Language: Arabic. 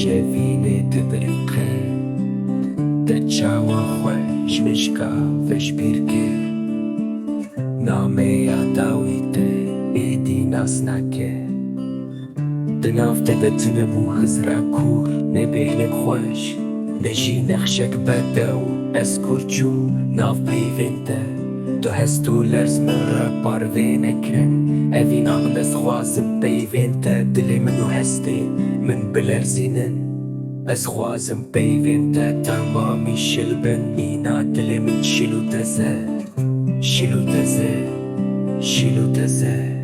جافيني تبرقه تچاوا خوش مشکا فش بیرگیر نامه یاداویته ایدی ناس نکه دنافته بتنمو هزرا کور نبیلک خوش نجی نخشک بدو اسکور جو ناف پیوینته تو هستو لرز مرا باروینکن اوین آغلس خوازم پیوینته دلی منو هستی من بلرزینن از خوازم پیوینته تمامی شلبن اینا دلی من شلو تزه شلو تزه شلو تزه